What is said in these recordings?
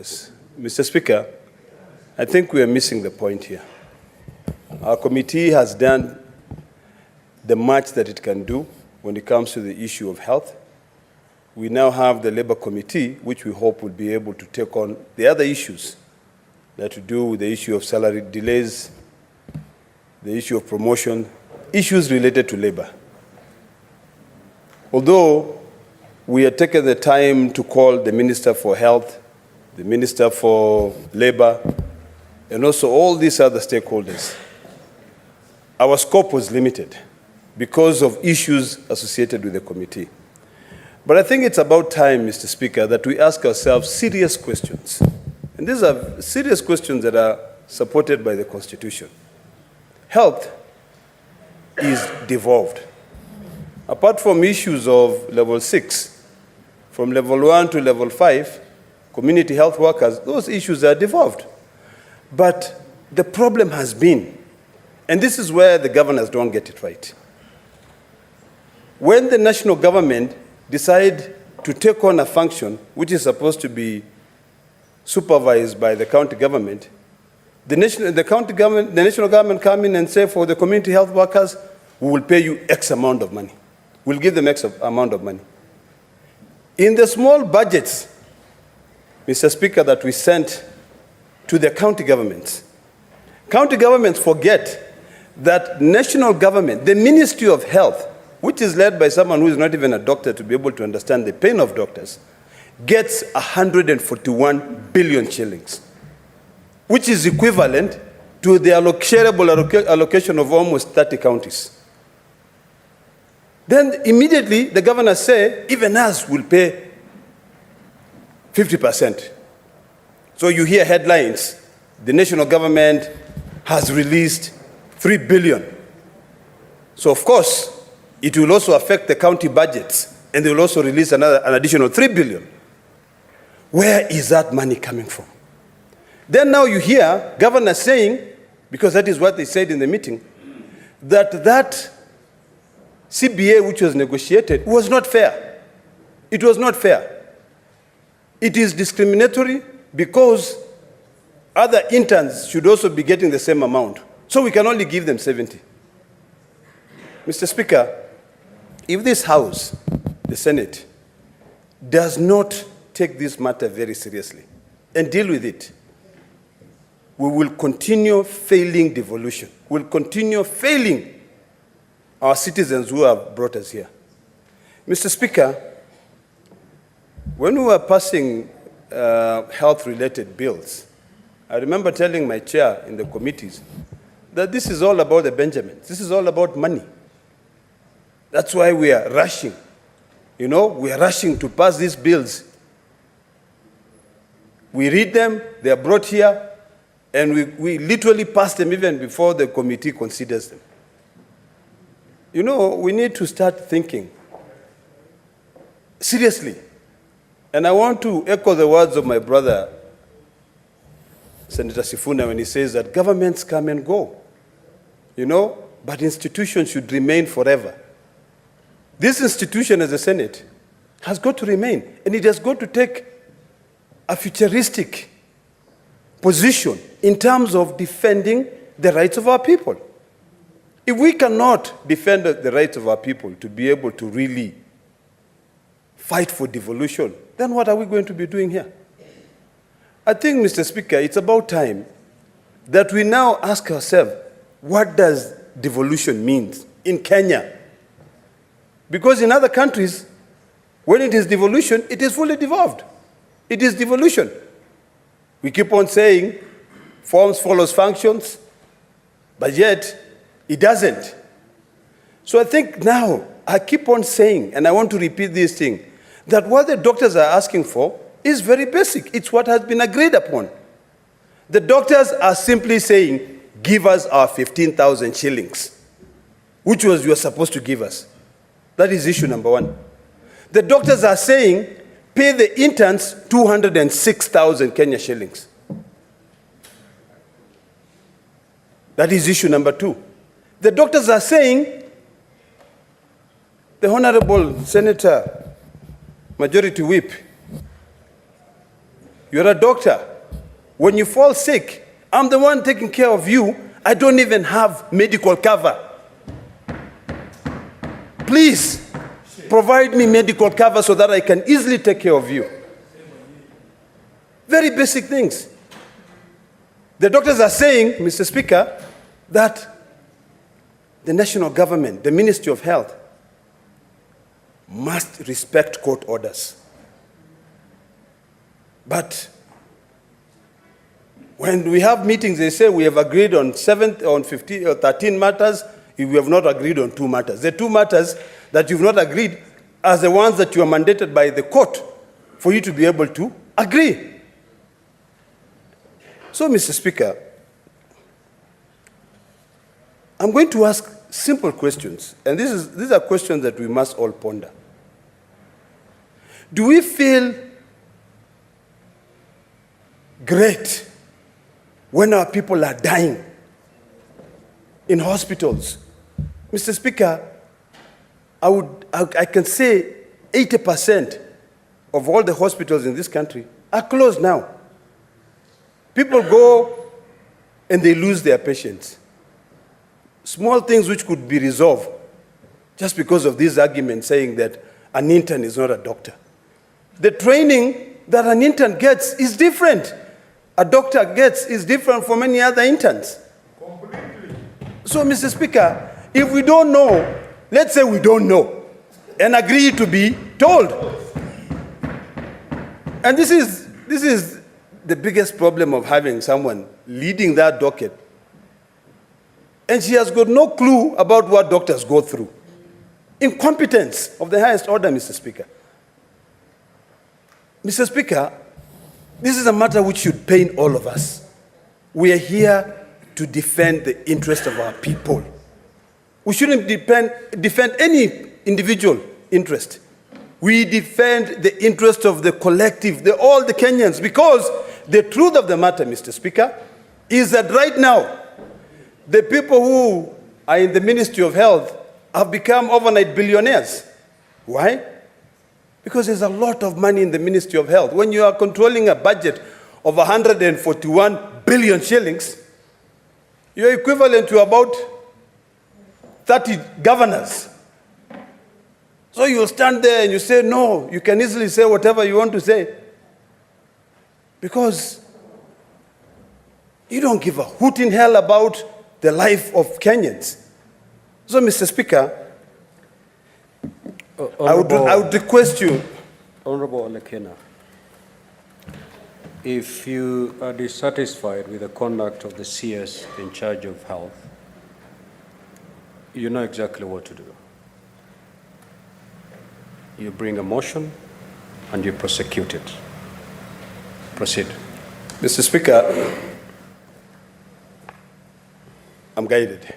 stakeholders. Mr. Speaker, I think we are missing the point here. Our committee has done the much that it can do when it comes to the issue of health. We now have the Labour Committee, which we hope will be able to take on the other issues that to do with the issue of salary delays, the issue of promotion, issues related to labor. Although we have taken the time to call the Minister for Health, the Minister for Labor, and also all these other stakeholders, our scope was limited because of issues associated with the committee. But I think it's about time, Mr. Speaker, that we ask ourselves serious questions. And these are serious questions that are supported by the Constitution. Health is devolved. Apart from issues of level 6, from level 1 to level 5, community health workers, those issues are devolved. But the problem has been, and this is where the governors don't get it right. When the national government decide to take on a function which is supposed to be supervised by the county government, the national government come in and say, for the community health workers, we will pay you X amount of money. We'll give them X amount of money. In the small budgets, Mr. Speaker, that we sent to the county governments forget that national government, the Ministry of Health, which is led by someone who is not even a doctor to be able to understand the pain of doctors, gets 141 billion shillings, which is equivalent to the shareable allocation of almost 30 counties. Then immediately the governors say, even us will pay 50%. So you hear headlines, the national government has released 3 billion. So of course, it will also affect the county budgets, and they will also release an additional 3 billion. Where is that money coming from? Then now you hear governors saying, because that is what they said in the meeting, that CBA which was negotiated was not fair. It was not fair. It is discriminatory because other interns should also be getting the same amount. So we can only give them 70. Mr. Speaker, if this House, the Senate, does not take this matter very seriously and deal with it, we will continue failing devolution. We'll continue failing our citizens who have brought us here. Mr. Speaker, when we were passing health-related bills, I remember telling my chair in the committees that this is all about the Benjamins. This is all about money. That's why we are rushing. You know, we are rushing to pass these bills. We read them, they are brought here, and we literally pass them even before the committee considers them. You know, we need to start thinking seriously. And I want to echo the words of my brother, Senator Sifuna, when he says that governments come and go, you know, but institutions should remain forever. This institution as the Senate has got to remain, and it has got to take a futuristic position in terms of defending the rights of our people. If we cannot defend the rights of our people to be able to really fight for devolution, then what are we going to be doing here? I think, Mr. Speaker, it's about time that we now ask ourselves, what does devolution mean in Kenya? Because in other countries, when it is devolution, it is fully devolved. It is devolution. We keep on saying forms follows functions, but yet it doesn't. So I think now I keep on saying, and I want to repeat this thing, that what the doctors are asking for is very basic. It's what has been agreed upon. The doctors are simply saying, give us our 15,000 shillings, which was you were supposed to give us. That is issue number one. The doctors are saying, pay the interns 206,000 Kenya shillings. That is issue number two. The doctors are saying, the Honorable Senator, Majority Whip, You're a doctor. When you fall sick, I'm the one taking care of you. I don't even have medical cover. Please provide me medical cover so that I can easily take care of you. Very basic things. The doctors are saying, Mr. Speaker, that the national government, the Ministry of Health, must respect court orders. But when we have meetings, they say we have agreed on 15 or 13 matters, if we have not agreed on 2 matters. The 2 matters that you've not agreed are the ones that you are mandated by the court for you to be able to agree. So, Mr. Speaker, I'm going to ask simple questions, and these are questions that we must all ponder. Do we feel great when our people are dying in hospitals? Mr. Speaker, I can say 80% of all the hospitals in this country are closed now. People go and they lose their patients. Small things which could be resolved just because of these arguments saying that an intern is not a doctor. The training that an intern gets is different. A doctor gets is different from any other interns. Completely. So, Mr. Speaker, if we don't know, let's say we don't know, and agree to be told. And this is the biggest problem of having someone leading that docket. And she has got no clue about what doctors go through. Incompetence of the highest order, Mr. Speaker. Mr. Speaker, this is a matter which should pain all of us. We are here to defend the interest of our people. We shouldn't defend any individual interest. We defend the interest of the collective, all the Kenyans, because the truth of the matter, Mr. Speaker, is that right now, the people who are in the Ministry of Health have become overnight billionaires. Why? Because there's a lot of money in the Ministry of Health. When you are controlling a budget of 141 billion shillings, you're equivalent to about 30 governors. So you'll stand there and you say, no, you can easily say whatever you want to say. Because you don't give a hoot in hell about the life of Kenyans. So, Mr. Speaker, I would request you. Honorable Olekina, if you are dissatisfied with the conduct of the CS in charge of health, you know exactly what to do. You bring a motion and you prosecute it. Proceed. Mr. Speaker, I'm guided.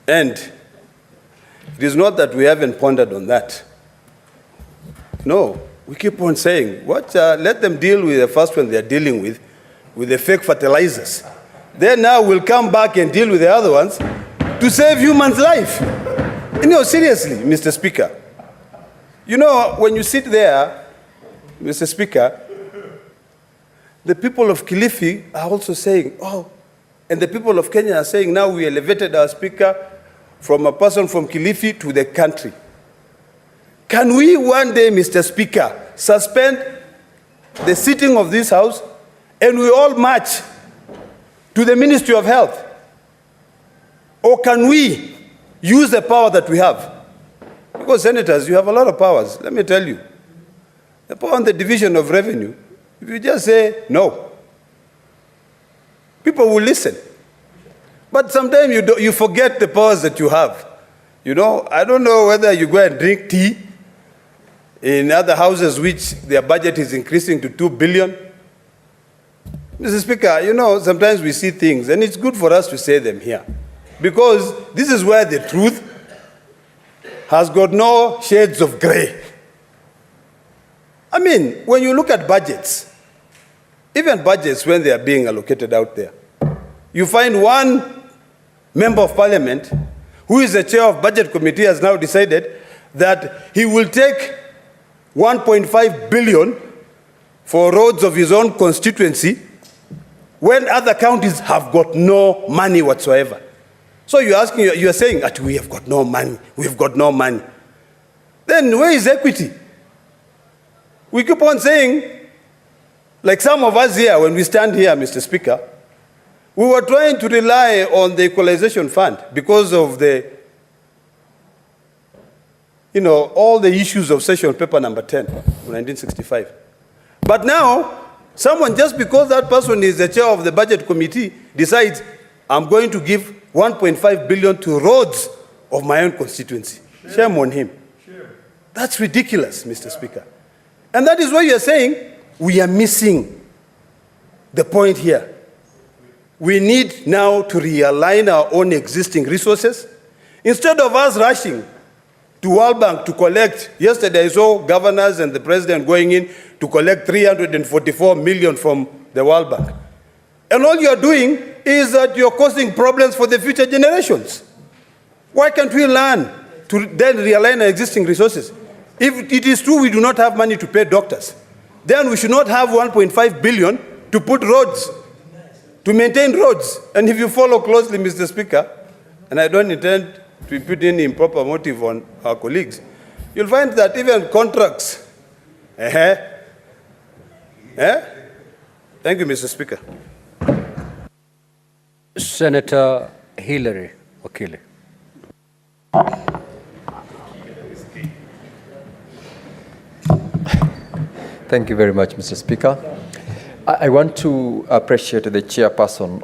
And it is not that we haven't pondered on that. No, we keep on saying, let them deal with the first one they're dealing with the fake fertilizers. Then now we'll come back and deal with the other ones to save humans' life. Seriously, Mr. Speaker. When you sit there, Mr. Speaker, the people of Kilifi are also saying, and the people of Kenya are saying, now we elevated our speaker from a person from Kilifi to the country. Can we one day, Mr. Speaker, suspend the sitting of this House and we all march to the Ministry of Health? Or can we use the power that we have? Because senators, you have a lot of powers, let me tell you. The power on the division of revenue, if you just say no, people will listen. But sometimes you forget the powers that you have. I don't know whether you go and drink tea in other houses which their budget is increasing to 2 billion. Mr. Speaker, sometimes we see things, and it's good for us to say them here. Because this is where the truth has got no shades of gray. When you look at budgets, even budgets when they are being allocated out there, you find one member of parliament who is the chair of budget committee has now decided that he will take 1.5 billion for roads of his own constituency when other counties have got no money whatsoever. So you're saying that we have got no money, we've got no money. Then where is equity? We keep on saying, like some of us here, when we stand here, Mr. Speaker, we were trying to rely on the equalization fund because of the, all the issues of session paper number 10 of 1965. But now, someone, just because that person is the chair of the budget committee, decides, I'm going to give 1.5 billion to roads of my own constituency. Shame on him. That's ridiculous, Mr. Speaker. And that is why you're saying we are missing the point here. We need now to realign our own existing resources. Instead of us rushing to World Bank to collect, yesterday I saw governors and the president going in to collect 344 million from the World Bank. And all you're doing is that you're causing problems for the future generations. Why can't we learn to then realign our existing resources? If it is true we do not have money to pay doctors, then we should not have 1.5 billion to put roads, to maintain roads. And if you follow closely, Mr. Speaker, and I don't intend to put any improper motive on our colleagues, you'll find that even contracts. Thank you, Mr. Speaker. Senator Hillary Okili. Thank you very much, Mr. Speaker. I want to appreciate the chairperson